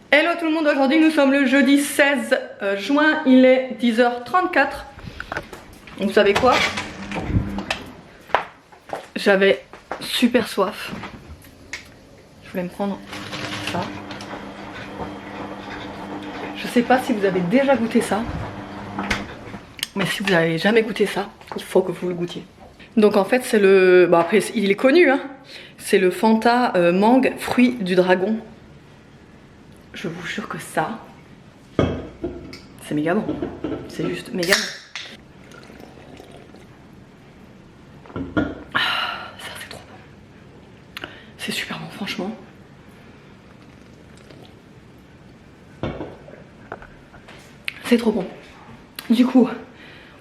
Hello tout le monde, aujourd'hui nous sommes le jeudi 16 juin, il est 10h34. Vous savez quoi? J'avais super soif. Je voulais me prendre ça. Je sais pas si vous avez déjà goûté ça, mais si vous n'avez jamais goûté ça, il faut que vous le goûtiez. Donc en fait c'est le... Bon après il est connu hein. C'est le Fanta mangue fruit du dragon. Je vous jure que ça, c'est méga bon. C'est juste méga bon. Ah, ça c'est trop bon. C'est super bon franchement. C'est trop bon. Du coup,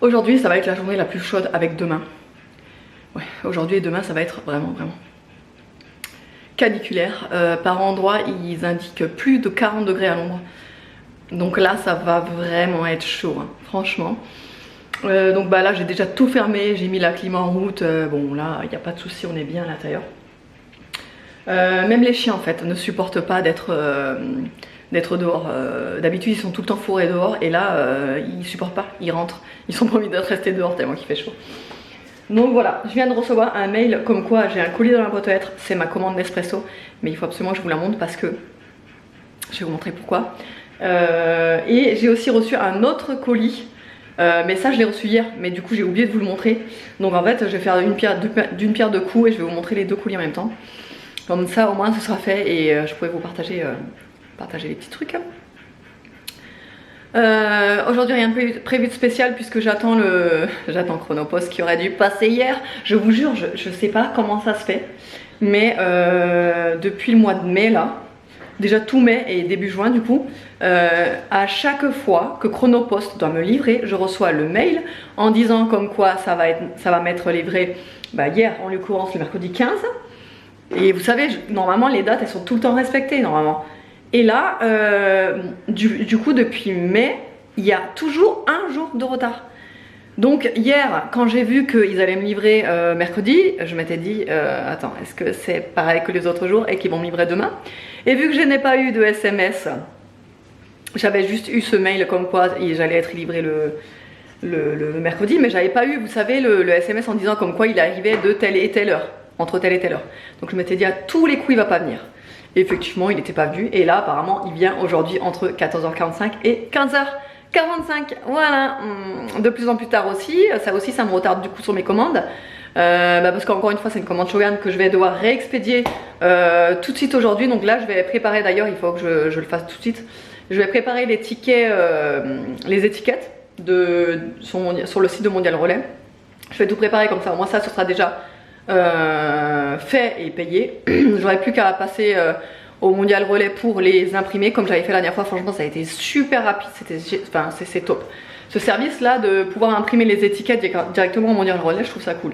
aujourd'hui ça va être la journée la plus chaude avec demain. Ouais, aujourd'hui et demain ça va être vraiment caniculaire. Par endroits ils indiquent plus de 40 degrés à l'ombre. Donc là ça va vraiment être chaud hein, franchement. Donc bah là j'ai déjà tout fermé, j'ai mis la clim en route. Bon là il n'y a pas de souci, on est bien à l'intérieur. Même les chiens en fait ne supportent pas d'être dehors. D'habitude ils sont tout le temps fourrés dehors et là ils supportent pas, ils rentrent. Ils sont pas envie d'être restés dehors tellement qu'il fait chaud. Donc voilà, je viens de recevoir un mail comme quoi j'ai un colis dans la boîte aux lettres, c'est ma commande Nespresso, mais il faut absolument que je vous la montre parce que je vais vous montrer pourquoi. Et j'ai aussi reçu un autre colis, mais ça je l'ai reçu hier, mais du coup j'ai oublié de vous le montrer. Donc en fait je vais faire d'une pierre deux coups et je vais vous montrer les deux colis en même temps. Comme ça au moins ce sera fait et je pourrai vous partager les petits trucs. Aujourd'hui rien de prévu de spécial puisque j'attends Chronopost qui aurait dû passer hier. Je vous jure, je sais pas comment ça se fait, mais depuis le mois de mai là, déjà tout mai et début juin du coup, à chaque fois que Chronopost doit me livrer, je reçois le mail en disant comme quoi ça va m'être livré hier en l'occurrence le mercredi 15. Et vous savez, normalement les dates elles sont tout le temps respectées normalement. Et là, du coup, depuis mai, il y a toujours un jour de retard. Donc hier, quand j'ai vu qu'ils allaient me livrer mercredi, je m'étais dit, attends, est-ce que c'est pareil que les autres jours et qu'ils vont me livrer demain? Et vu que je n'ai pas eu de SMS, j'avais juste eu ce mail comme quoi j'allais être livré le mercredi, mais j'avais pas eu, vous savez, le SMS en disant comme quoi il arrivait de telle et telle heure, entre telle et telle heure. Donc je m'étais dit, à tous les coups, il va pas venir. Et effectivement il n'était pas venu et là apparemment il vient aujourd'hui entre 14h45 et 15h45. Voilà, de plus en plus tard aussi, ça me retarde du coup sur mes commandes. Parce qu'encore une fois c'est une commande Shogun que je vais devoir réexpédier tout de suite aujourd'hui. Donc là je vais préparer, d'ailleurs il faut que je le fasse tout de suite. Je vais préparer les tickets, les étiquettes sur le site de Mondial Relais. Je vais tout préparer comme ça, au moins ça ce sera déjà fait et payé. J'aurais plus qu'à passer au Mondial Relais pour les imprimer comme j'avais fait la dernière fois. Franchement ça a été super rapide, c'est top. Ce service là de pouvoir imprimer les étiquettes directement au Mondial Relais, je trouve ça cool.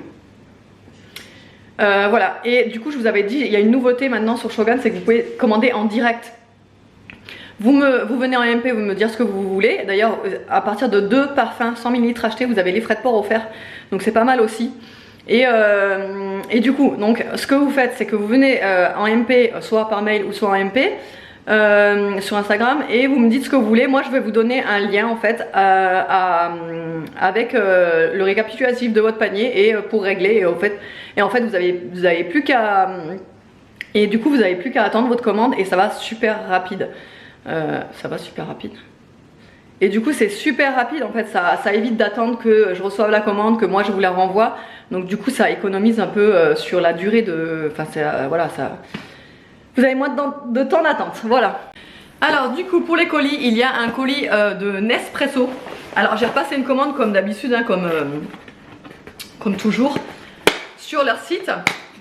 Voilà, et du coup je vous avais dit, il y a une nouveauté maintenant sur Shogun, c'est que vous pouvez commander en direct. Vous venez en MP, vous me dire ce que vous voulez. D'ailleurs à partir de 2 parfums 100 ml achetés, vous avez les frais de port offerts, donc c'est pas mal aussi. Et du coup, donc ce que vous faites, c'est que vous venez en MP, soit par mail ou soit en MP sur Instagram, et vous me dites ce que vous voulez. Moi je vais vous donner un lien en fait avec le récapitulatif de votre panier et pour régler, et en fait vous avez plus qu'à attendre votre commande et ça va super rapide. Et du coup c'est super rapide en fait, ça évite d'attendre que je reçoive la commande, que moi je vous la renvoie. Donc du coup ça économise un peu sur la durée de... voilà, ça... Vous avez moins de temps d'attente, voilà. Alors du coup pour les colis, il y a un colis de Nespresso. Alors j'ai repassé une commande comme d'habitude, hein, comme toujours, sur leur site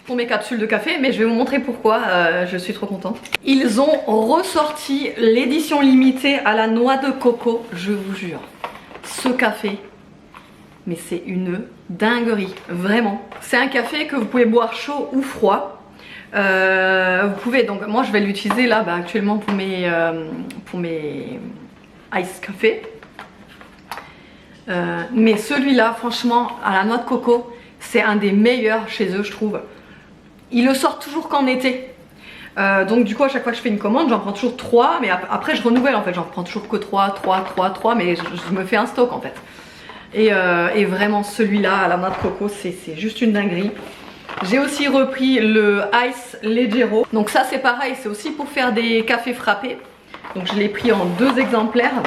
pour mes capsules de café, mais je vais vous montrer pourquoi je suis trop contente. Ils ont ressorti l'édition limitée à la noix de coco, je vous jure. Ce café, mais c'est une dinguerie, vraiment. C'est un café que vous pouvez boire chaud ou froid. Vous pouvez, donc moi je vais l'utiliser là actuellement pour mes ice café. Mais celui-là, franchement, à la noix de coco, c'est un des meilleurs chez eux, je trouve. Ils le sortent toujours qu'en été. Donc du coup à chaque fois que je fais une commande j'en prends toujours 3, mais après je renouvelle en fait, j'en prends toujours que 3, mais je me fais un stock en fait. Et vraiment celui-là à la noix de coco c'est juste une dinguerie. J'ai aussi repris le Ice Leggero, donc ça c'est pareil, c'est aussi pour faire des cafés frappés. Donc je l'ai pris en 2 exemplaires.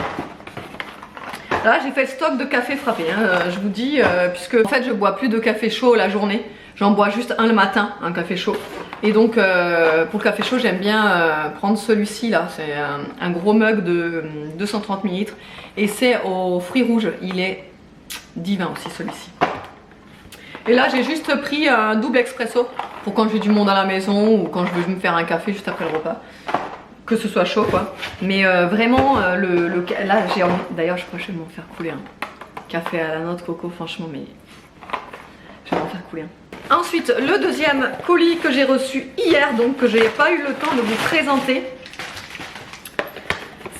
Là j'ai fait le stock de café frappé, hein, je vous dis, puisque en fait je bois plus de café chaud la journée. J'en bois juste un le matin, un café chaud. Et donc pour le café chaud j'aime bien prendre celui-ci là. C'est un gros mug de 230 ml. Et c'est aux fruits rouges. Il est divin aussi celui-ci. Et là j'ai juste pris un double expresso pour quand j'ai du monde à la maison ou quand je veux me faire un café juste après le repas. Que ce soit chaud quoi. Mais vraiment là j'ai envie. D'ailleurs je crois que je vais m'en faire couler un café à la noix de coco, franchement, mais je vais m'en faire couler un. Ensuite, le deuxième colis que j'ai reçu hier, donc que je n'ai pas eu le temps de vous présenter,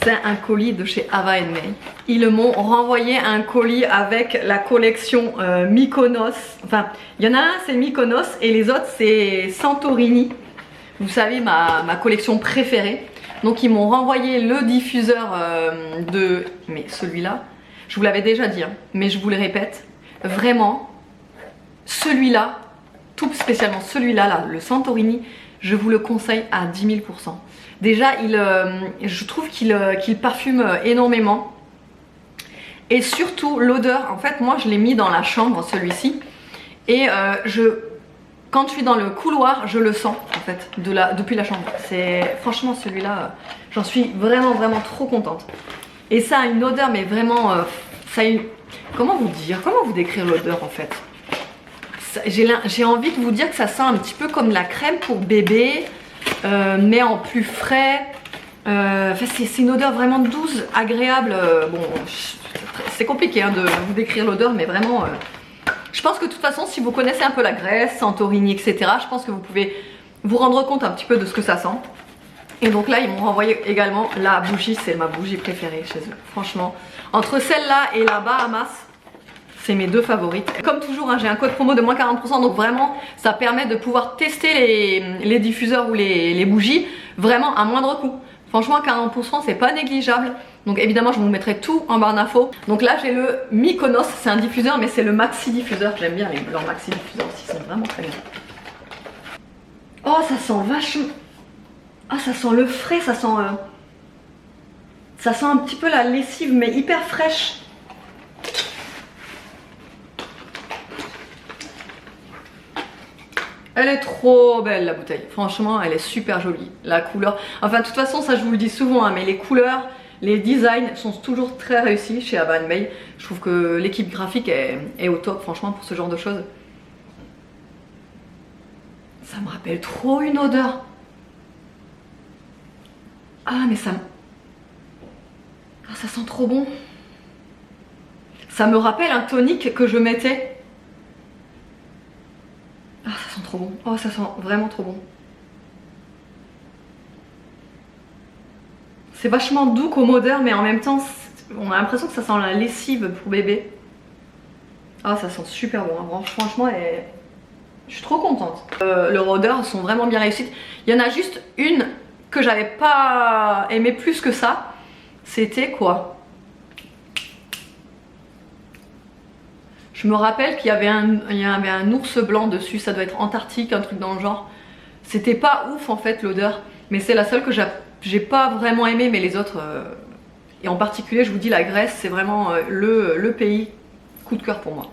c'est un colis de chez Ava & May. Ils m'ont renvoyé un colis avec la collection Mykonos. Enfin, il y en a un c'est Mykonos et les autres c'est Santorini. Vous savez, ma collection préférée. Donc ils m'ont renvoyé le diffuseur mais celui-là, je vous l'avais déjà dit, hein, mais je vous le répète, vraiment, celui-là, tout spécialement celui-là, là, le Santorini, je vous le conseille à 10 000 %. Déjà, je trouve qu'il parfume énormément. Et surtout, l'odeur, en fait, moi je l'ai mis dans la chambre, celui-ci. Et quand je suis dans le couloir, je le sens, en fait, depuis la chambre. Franchement, celui-là, j'en suis vraiment, vraiment trop contente. Et ça a une odeur, mais vraiment, comment vous dire, comment vous décrire l'odeur, en fait? J'ai envie de vous dire que ça sent un petit peu comme de la crème pour bébé, mais en plus frais. C'est une odeur vraiment douce, agréable. Bon, c'est compliqué hein, de vous décrire l'odeur, mais vraiment, je pense que de toute façon, si vous connaissez un peu la Grèce, Santorini, etc., je pense que vous pouvez vous rendre compte un petit peu de ce que ça sent. Et donc là, ils m'ont renvoyé également la bougie, c'est ma bougie préférée chez eux. Franchement, entre celle-là et la Bahamas, c'est mes 2 favorites. Comme toujours, hein, j'ai un code promo de moins 40%, donc vraiment, ça permet de pouvoir tester les diffuseurs ou les bougies vraiment à moindre coût. Franchement, 40%, c'est pas négligeable. Donc évidemment, je vous mettrai tout en barre d'infos. Donc là, j'ai le Mykonos, c'est un diffuseur, mais c'est le maxi diffuseur. J'aime bien leurs maxi diffuseurs aussi, ils sont vraiment très bien. Oh, ça sent vachement... Ah, ça sent le frais, ça sent un petit peu la lessive, mais hyper fraîche. Elle est trop belle la bouteille, franchement elle est super jolie, la couleur, enfin de toute façon ça je vous le dis souvent hein, mais les couleurs, les designs sont toujours très réussis chez Ava & May. Je trouve que l'équipe graphique est au top franchement pour ce genre de choses. Ça me rappelle trop une odeur. Ah mais ça sent trop bon. Ça me rappelle un tonic que je mettais. Ah, ça sent trop bon. Oh, ça sent vraiment trop bon. C'est vachement doux comme odeur, mais en même temps, on a l'impression que ça sent la lessive pour bébé. Ah, ça sent super bon. Hein. Franchement, je suis trop contente. Leurs odeurs sont vraiment bien réussites. Il y en a juste une que j'avais pas aimé plus que ça. C'était quoi? Je me rappelle qu'il y avait un ours blanc dessus, ça doit être Antarctique, un truc dans le genre. C'était pas ouf en fait l'odeur, mais c'est la seule que j'ai pas vraiment aimé, mais les autres, et en particulier je vous dis la Grèce, c'est vraiment le pays coup de cœur pour moi.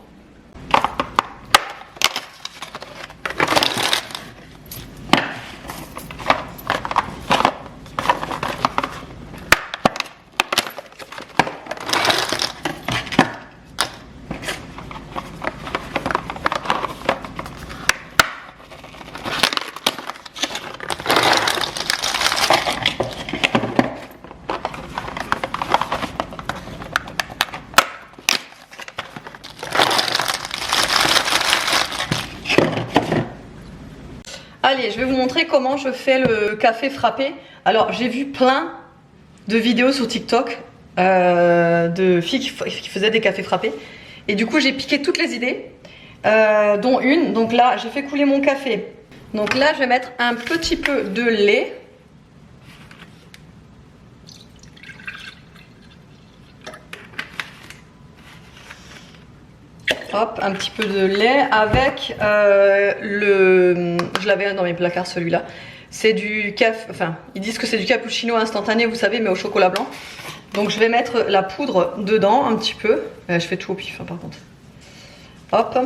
Allez, je vais vous montrer comment je fais le café frappé. Alors, j'ai vu plein de vidéos sur TikTok de filles qui faisaient des cafés frappés. Et du coup, j'ai piqué toutes les idées, dont une. Donc là, j'ai fait couler mon café Donc là, je vais mettre un petit peu de lait. Hop, un petit peu de lait avec je l'avais dans mes placards celui-là. C'est du café, enfin, ils disent que c'est du cappuccino instantané, vous savez, mais au chocolat blanc. Donc je vais mettre la poudre dedans un petit peu. Je fais tout au pif, hein, par contre. Hop.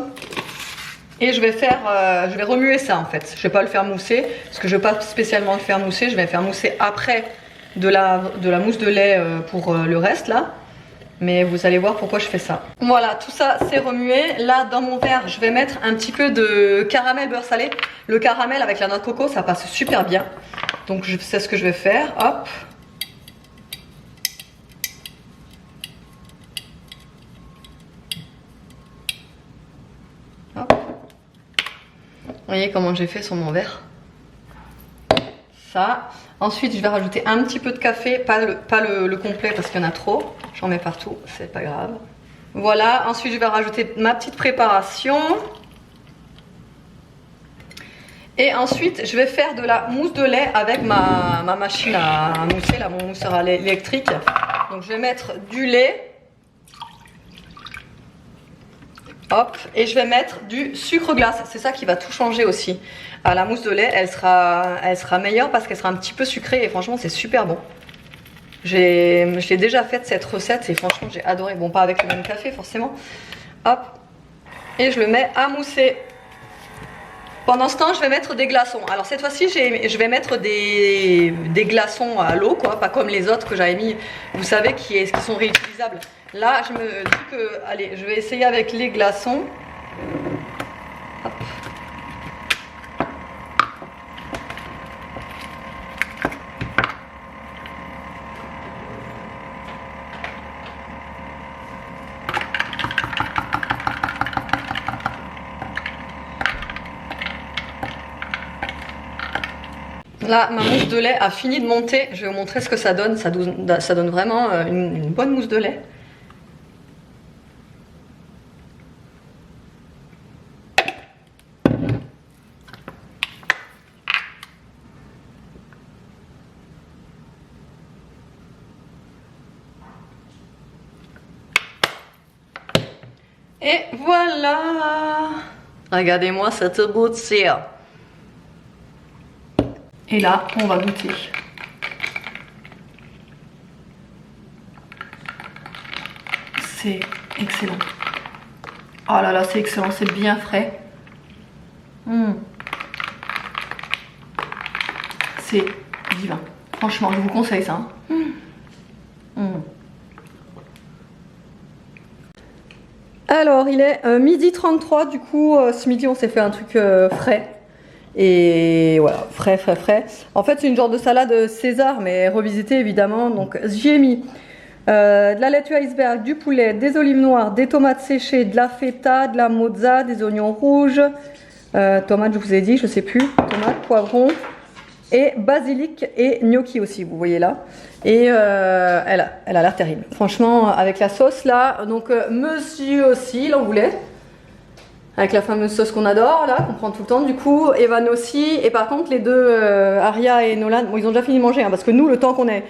Et je vais je vais remuer ça en fait. Je vais pas le faire mousser, parce que je vais pas spécialement le faire mousser. Je vais faire mousser après de la mousse de lait pour le reste là. Mais vous allez voir pourquoi je fais ça. Voilà, tout ça c'est remué. Là dans mon verre, je vais mettre un petit peu de caramel beurre salé. Le caramel avec la noix de coco, ça passe super bien. Donc c'est ce que je vais faire. Hop. Hop. Vous voyez comment j'ai fait sur mon verre. Ça. Ensuite, je vais rajouter un petit peu de café, pas le complet parce qu'il y en a trop. J'en mets partout, c'est pas grave. Voilà, ensuite je vais rajouter ma petite préparation. Et ensuite, je vais faire de la mousse de lait avec ma machine à mousser, là, mon mousseur à lait électrique. Donc je vais mettre du lait. Hop, et je vais mettre du sucre glace, c'est ça qui va tout changer aussi. La mousse de lait, elle sera meilleure parce qu'elle sera un petit peu sucrée et franchement c'est super bon. Je l'ai déjà faite cette recette et franchement j'ai adoré. Bon, pas avec le même café forcément. Hop, et je le mets à mousser. Pendant ce temps, je vais mettre des glaçons. Alors cette fois-ci, je vais mettre des glaçons à l'eau, quoi, pas comme les autres que j'avais mis, vous savez, qui sont réutilisables. Là, je me dis que, allez, je vais essayer avec les glaçons. Hop. Là, ma mousse de lait a fini de monter. Je vais vous montrer ce que ça donne. Ça donne vraiment une bonne mousse de lait. Et voilà! Regardez-moi cette beauté. Et là, on va goûter. C'est excellent. Oh là là, c'est excellent, c'est bien frais. C'est divin. Franchement, je vous conseille ça. Alors, il est midi 33, du coup, ce midi, on s'est fait un truc frais. Et voilà, frais. En fait, c'est une genre de salade César, mais revisitée évidemment. Donc, j'y ai mis de la laitue iceberg, du poulet, des olives noires, des tomates séchées, de la feta, de la mozza, des oignons rouges, tomates, je vous ai dit, je sais plus, tomates, poivrons, et basilic et gnocchi aussi, vous voyez là. Et elle a l'air terrible. Franchement, avec la sauce là, donc monsieur aussi, il en voulait. Avec la fameuse sauce qu'on adore, là, qu'on prend tout le temps. Du coup, Evan aussi. Et par contre, les deux, Aria et Nolan, bon, ils ont déjà fini de manger. Hein, parce que nous, le temps qu'on ait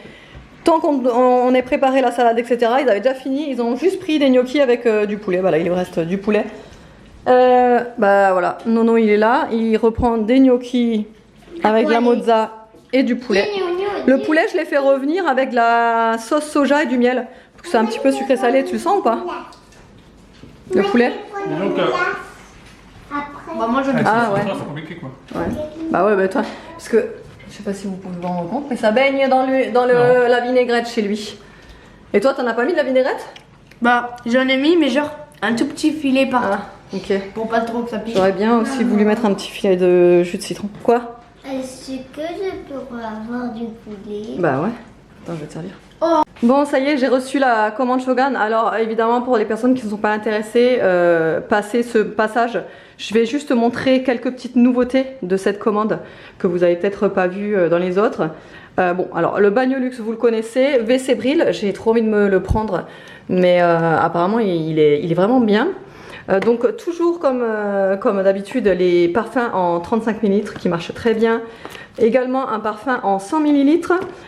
préparé la salade, etc., ils avaient déjà fini. Ils ont juste pris des gnocchis avec du poulet. Voilà, il reste du poulet. Bah voilà, Nono, il est là. Il reprend des gnocchis avec la mozza et du poulet. Le poulet, je l'ai fait revenir avec de la sauce soja et du miel. Parce que c'est un petit peu sucré-salé. Tu le sens ou pas? Le poulet? Bah, moi je le ouais. C'est compliqué quoi. Ouais. Bah ouais, bah toi. Parce que, je sais pas si vous pouvez vous rendre compte, mais ça baigne dans la vinaigrette chez lui. Et toi, t'en as pas mis de la vinaigrette? Bah, j'en ai mis, mais genre un tout petit filet par Ah, ok. pour pas trop que ça pique. J'aurais bien aussi voulu mettre un petit filet de jus de citron. Quoi? Est-ce que je pourrais avoir du poulet? Bah ouais. Attends, je vais te servir. Oh. Bon, ça y est, j'ai reçu la commande Shogun. Alors, évidemment, pour les personnes qui ne sont pas intéressées, passer ce passage, je vais juste montrer quelques petites nouveautés de cette commande que vous avez peut-être pas vues dans les autres. Bon, alors, le Bagnolux, vous le connaissez. WC Brill, j'ai trop envie de me le prendre, mais apparemment, il est vraiment bien. Donc toujours comme d'habitude les parfums en 35 ml qui marchent très bien. Également un parfum en 100 ml.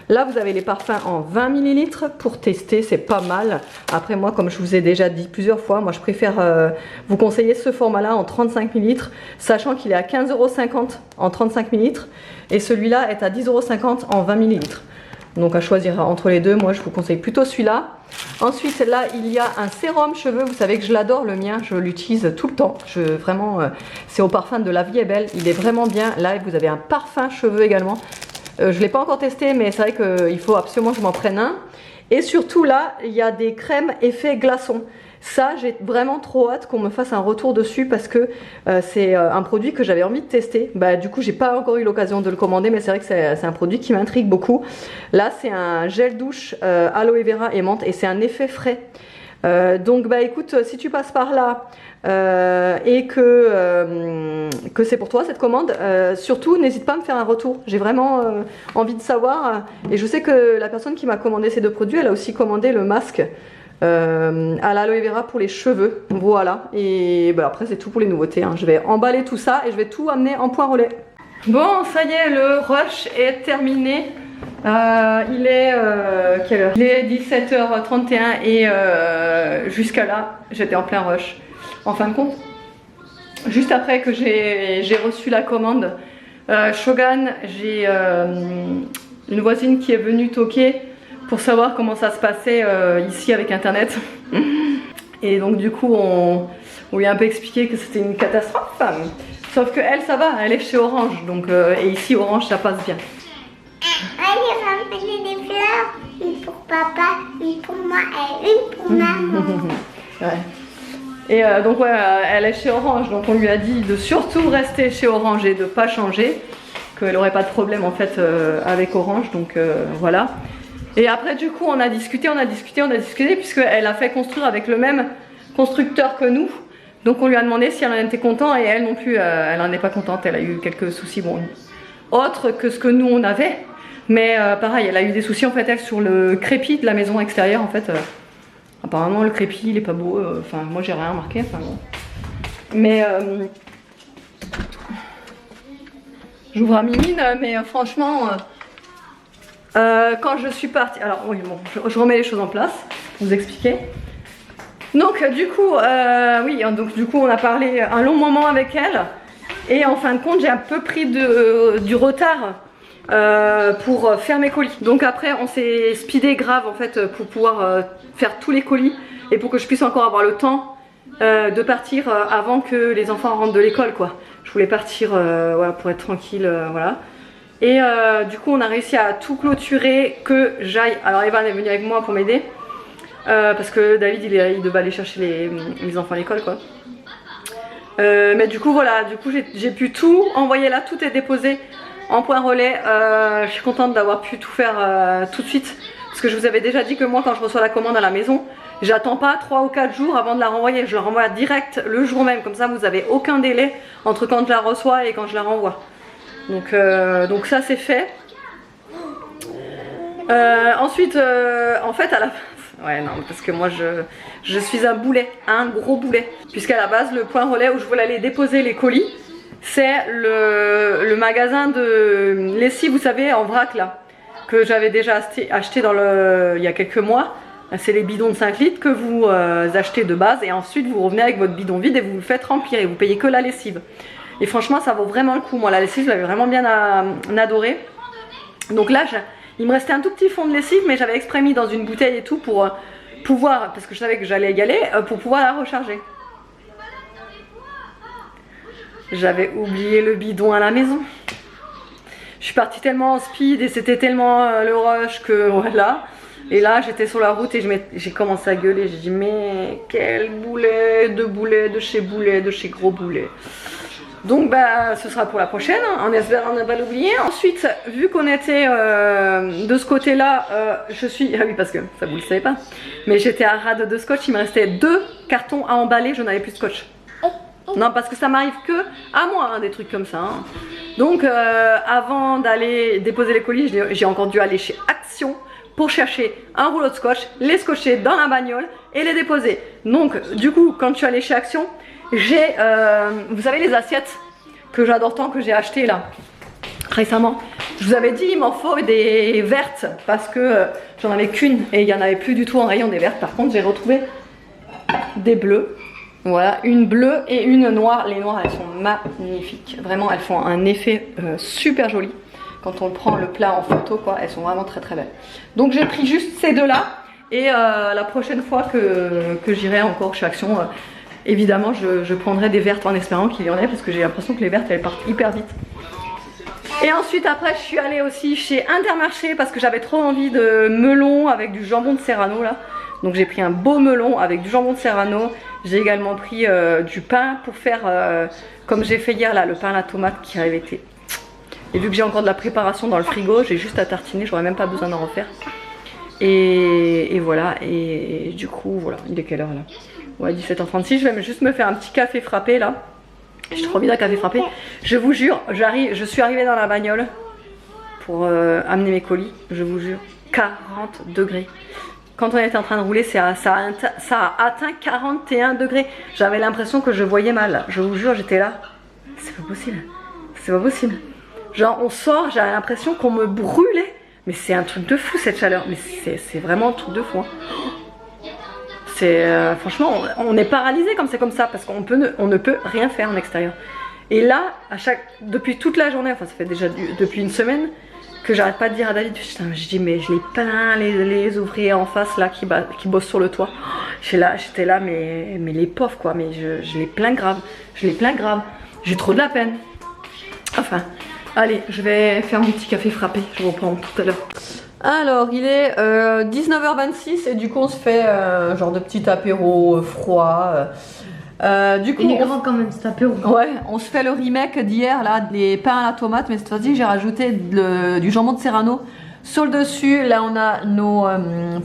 Là vous avez les parfums en 20 ml pour tester, c'est pas mal. Après moi comme je vous ai déjà dit plusieurs fois, moi je préfère vous conseiller ce format là en 35 ml, sachant qu'il est à 15,50 € en 35 ml et celui-là est à 10,50 € en 20 ml. Donc à choisir entre les deux, moi je vous conseille plutôt celui-là. Ensuite là il y a un sérum cheveux, vous savez que je l'adore le mien, je l'utilise tout le temps. Vraiment c'est au parfum de La Vie est Belle, il est vraiment bien. Là vous avez un parfum cheveux également. Je ne l'ai pas encore testé mais c'est vrai qu'il faut absolument que je m'en prenne un. Et surtout là il y a des crèmes effet glaçon. Ça j'ai vraiment trop hâte qu'on me fasse un retour dessus parce que c'est un produit que j'avais envie de tester. Du coup j'ai pas encore eu l'occasion de le commander mais c'est vrai que c'est un produit qui m'intrigue beaucoup. Là c'est un gel douche aloe vera et menthe et c'est un effet frais. Donc écoute, si tu passes par là et que c'est pour toi cette commande, surtout n'hésite pas à me faire un retour. J'ai vraiment envie de savoir et je sais que la personne qui m'a commandé ces deux produits, elle a aussi commandé le masque à l'aloe vera pour les cheveux. Voilà, et après c'est tout pour les nouveautés, hein. Je vais emballer tout ça et je vais tout amener en point relais. Bon, ça y est, le rush est terminé. Il est quelle heure? Il est 17h31 et jusqu'à là j'étais en plein rush. En fin de compte, juste après que j'ai reçu la commande Shogun, j'ai une voisine qui est venue toquer pour savoir comment ça se passait ici avec internet. Et donc du coup on lui a un peu expliqué que c'était une catastrophe. Sauf que elle ça va, elle est chez Orange, donc et ici Orange ça passe bien. Allez, ramener des fleurs, une pour papa, une pour moi et une pour maman. Ouais. Et donc ouais, elle est chez Orange, donc on lui a dit de surtout rester chez Orange et de pas changer, qu'elle n'aurait pas de problème en fait avec Orange, donc voilà. Et après du coup on a discuté puisqu'elle a fait construire avec le même constructeur que nous. Donc on lui a demandé si elle en était contente et elle non plus, elle n'en est pas contente, elle a eu quelques soucis, bon, autres que ce que nous on avait. Mais pareil, elle a eu des soucis en fait elle sur le crépi de la maison extérieure en fait. Apparemment le crépi il est pas beau, enfin moi j'ai rien remarqué, enfin bon. Mais j'ouvre à mi-mine, mais franchement... quand je suis partie, alors oui bon, je remets les choses en place pour vous expliquer. Donc du coup, oui, donc du coup on a parlé un long moment avec elle et en fin de compte j'ai un peu pris du retard pour faire mes colis. Donc après on s'est speedé grave en fait pour pouvoir faire tous les colis et pour que je puisse encore avoir le temps de partir avant que les enfants rentrent de l'école quoi. Je voulais partir voilà, pour être tranquille, voilà. Et du coup on a réussi à tout clôturer, que j'aille. Alors Evan est venu avec moi pour m'aider parce que David il devait aller chercher les enfants à l'école quoi. Mais du coup voilà, du coup j'ai pu tout envoyer là, tout est déposé en point relais. Je suis contente d'avoir pu tout faire tout de suite parce que je vous avais déjà dit que moi quand je reçois la commande à la maison, j'attends pas 3 ou 4 jours avant de la renvoyer, je la renvoie direct le jour même, comme ça vous avez aucun délai entre quand je la reçois et quand je la renvoie. Donc ça c'est fait. Ensuite en fait à la ouais non parce que moi je suis un boulet, un gros boulet, puisqu'à la base le point relais où je voulais aller déposer les colis c'est le magasin de lessive, vous savez, en vrac là, que j'avais déjà acheté il y a quelques mois. C'est les bidons de 5 litres que vous achetez de base et ensuite vous revenez avec votre bidon vide et vous le faites remplir et vous payez que la lessive. Et franchement ça vaut vraiment le coup. Moi la lessive je l'avais vraiment bien adorée. Donc là il me restait un tout petit fond de lessive mais j'avais exprès mis dans une bouteille et tout pour pouvoir, parce que je savais que j'allais y aller, pour pouvoir la recharger. J'avais oublié le bidon à la maison. Je suis partie tellement en speed et c'était tellement le rush que voilà. Et là j'étais sur la route et j'ai commencé à gueuler. J'ai dit mais quel boulet de chez boulet, de chez gros boulet. Donc ce sera pour la prochaine, en espérant ne pas l'oublier. Ensuite, vu qu'on était de ce côté là, je suis... Ah oui parce que ça vous le savez pas. Mais j'étais à rade de scotch, il me restait 2 cartons à emballer, je n'avais plus de scotch. Non parce que ça m'arrive que à moi hein, des trucs comme ça hein. Donc avant d'aller déposer les colis, j'ai encore dû aller chez Action pour chercher un rouleau de scotch, les scotcher dans la bagnole et les déposer. Donc du coup quand je suis allée chez Action, J'ai, vous savez les assiettes que j'adore tant, que j'ai acheté là récemment. Je vous avais dit il m'en faut des vertes parce que j'en avais qu'une et il n'y en avait plus du tout en rayon des vertes. Par contre j'ai retrouvé des bleues. Voilà, une bleue et une noire. Les noires elles sont magnifiques. Vraiment elles font un effet super joli. Quand on prend le plat en photo quoi, elles sont vraiment très très belles. Donc j'ai pris juste ces deux là. Et la prochaine fois que j'irai encore chez Action, évidemment je prendrai des vertes en espérant qu'il y en ait. Parce que j'ai l'impression que les vertes elles partent hyper vite. Et ensuite après je suis allée aussi chez Intermarché parce que j'avais trop envie de melon avec du jambon de Serrano là. Donc j'ai pris un beau melon avec du jambon de Serrano. J'ai également pris du pain pour faire comme j'ai fait hier là, le pain à la tomate qui avait été. Et vu que j'ai encore de la préparation dans le frigo, j'ai juste à tartiner, j'aurais même pas besoin d'en refaire. Et voilà, et du coup voilà, il est quelle heure là? Ouais, 17h36, je vais juste me faire un petit café frappé là. J'ai trop envie d'un café frappé. Je vous jure, je suis arrivée dans la bagnole pour amener mes colis. Je vous jure, 40 degrés. Quand on était en train de rouler, ça a atteint 41 degrés. J'avais l'impression que je voyais mal. Je vous jure, j'étais là. C'est pas possible. C'est pas possible. Genre, on sort, j'avais l'impression qu'on me brûlait. Mais c'est un truc de fou cette chaleur. Mais c'est vraiment un truc de fou. Hein. Franchement, on est paralysé comme c'est comme ça parce qu'on ne peut rien faire en extérieur. Et là, depuis toute la journée, enfin ça fait déjà depuis une semaine que j'arrête pas de dire à David, putain, je dis mais je les plains les ouvriers en face là qui bossent sur le toit. J'étais là mais les pauvres quoi, mais je les plains grave, j'ai trop de la peine. Enfin, allez, je vais faire mon petit café frappé, je vous reprends tout à l'heure. Alors il est 19h26 et du coup on se fait genre de petit apéro froid. Du coup, il est grand quand même cet apéro. Ouais, on se fait le remake d'hier là, des pains à la tomate, mais cette fois-ci j'ai rajouté du jambon de Serrano sur le dessus. Là on a nos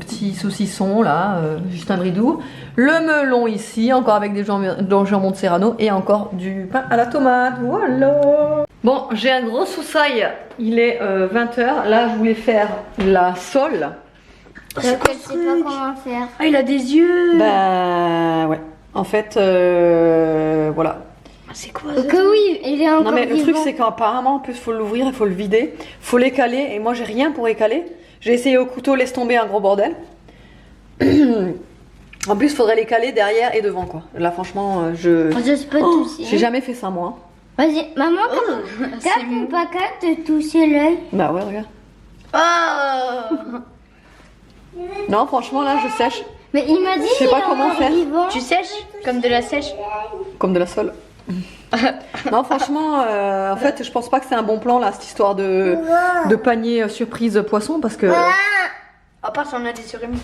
petits saucissons là, juste un bridou. Le melon ici, encore avec des jambon de Serrano et encore du pain à la tomate. Voilà. Bon, j'ai un gros soussail, il est 20h. Là je voulais faire la sole. Je sais pas comment faire. Ah, il a des yeux. Bah ouais. En fait, voilà. C'est quoi Que oui, il est encore Non mais le vivant. truc c'est qu'apparemment en plus faut l'ouvrir, il faut le vider, faut l'écaler et moi j'ai rien pour écaler. J'ai essayé au couteau, laisse tomber, un gros bordel. En plus faudrait l'écaler derrière et devant quoi. Là franchement Je sais pas tousser. j'ai jamais fait ça moi. Vas-y, maman, tape ou pas de tousser l'œil. Bah ouais regarde. Oh. Non franchement là je sèche Mais il m'a dit Je sais pas comment faire. vivant. Tu sèches comme de la sèche. comme de la sole. Non franchement en fait je pense pas que c'est un bon plan là cette histoire de panier surprise poisson parce que À part si on a des cérémonies.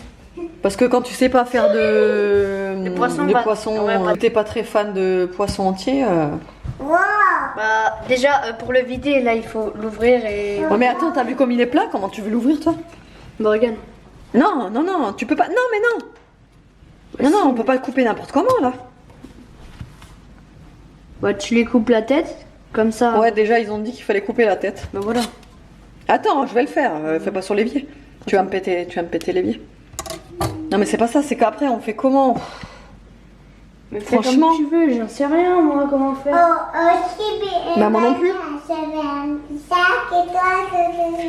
quand tu sais pas faire Des poissons, des bah, poissons, ouais, bah. t'es pas très fan de poissons entiers. Bah déjà pour le vider là il faut l'ouvrir et. Ouais, mais attends, t'as vu comme il est plat? Comment tu veux l'ouvrir toi? Bah regarde. Non, non, non, tu peux pas. Non, mais non. Non, non, on peut pas le couper n'importe comment là. Bah tu les coupes la tête comme ça. Ouais, déjà ils ont dit qu'il fallait couper la tête. Bah voilà. Attends, je vais le faire. Fais pas sur l'évier. Tu vas me péter l'évier. Non, mais c'est pas ça. C'est qu'après on fait comment? Mais fais Franchement. comme tu veux, j'en sais rien moi comment faire. Bah, moi non plus.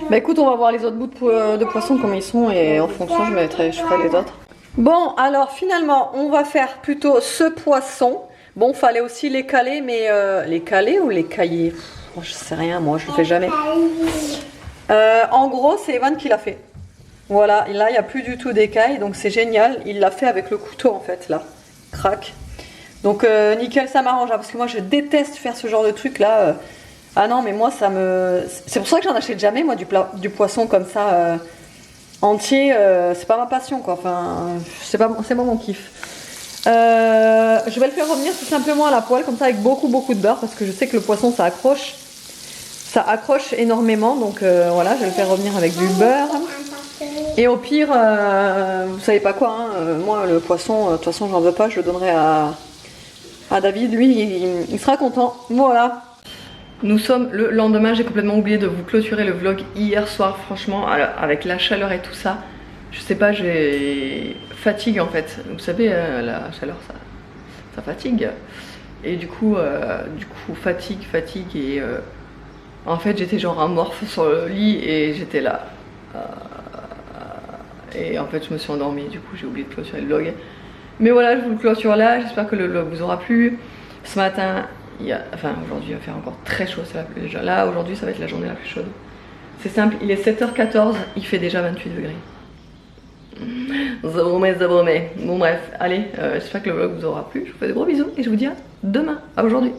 Bah écoute, on va voir les autres bouts de poisson comment ils sont et en fonction je ferai les autres. Bon, alors finalement, on va faire plutôt ce poisson. Bon, fallait aussi les caler, mais les caler ou les cailler? Je sais rien, moi je le fais jamais. En gros, c'est Evan qui l'a fait. Voilà, et là il n'y a plus du tout d'écailles, donc c'est génial. Il l'a fait avec le couteau en fait, là. Crac. Donc nickel, ça m'arrange, hein, parce que moi je déteste faire ce genre de truc là. Ah non, mais moi ça me... C'est pour ça que j'en achète jamais, moi, du poisson comme ça, entier. C'est pas ma passion, quoi. Enfin, c'est pas mon kiff. Je vais le faire revenir tout simplement à la poêle, comme ça, avec beaucoup de beurre, parce que je sais que le poisson ça accroche. Ça accroche énormément, donc voilà, je vais le faire revenir avec du beurre. Et au pire, vous savez pas quoi, hein, moi le poisson, de toute façon j'en veux pas, je le donnerai à David, lui il sera content. Voilà. Nous sommes le lendemain, j'ai complètement oublié de vous clôturer le vlog hier soir, franchement, avec la chaleur et tout ça. Je sais pas, j'ai fatigue en fait. Vous savez, la chaleur ça fatigue. Et du coup fatigue et en fait j'étais genre amorphe sur le lit et j'étais là. Et en fait je me suis endormie, du coup j'ai oublié de clôturer le vlog. Mais voilà, je vous le clôture là, j'espère que le vlog vous aura plu. Ce matin, aujourd'hui il va faire encore très chaud, c'est la pluie déjà. Là aujourd'hui ça va être la journée la plus chaude. C'est simple, il est 7h14, il fait déjà 28 degrés. Bon bref, allez, j'espère que le vlog vous aura plu. Je vous fais des gros bisous et je vous dis à demain, à aujourd'hui.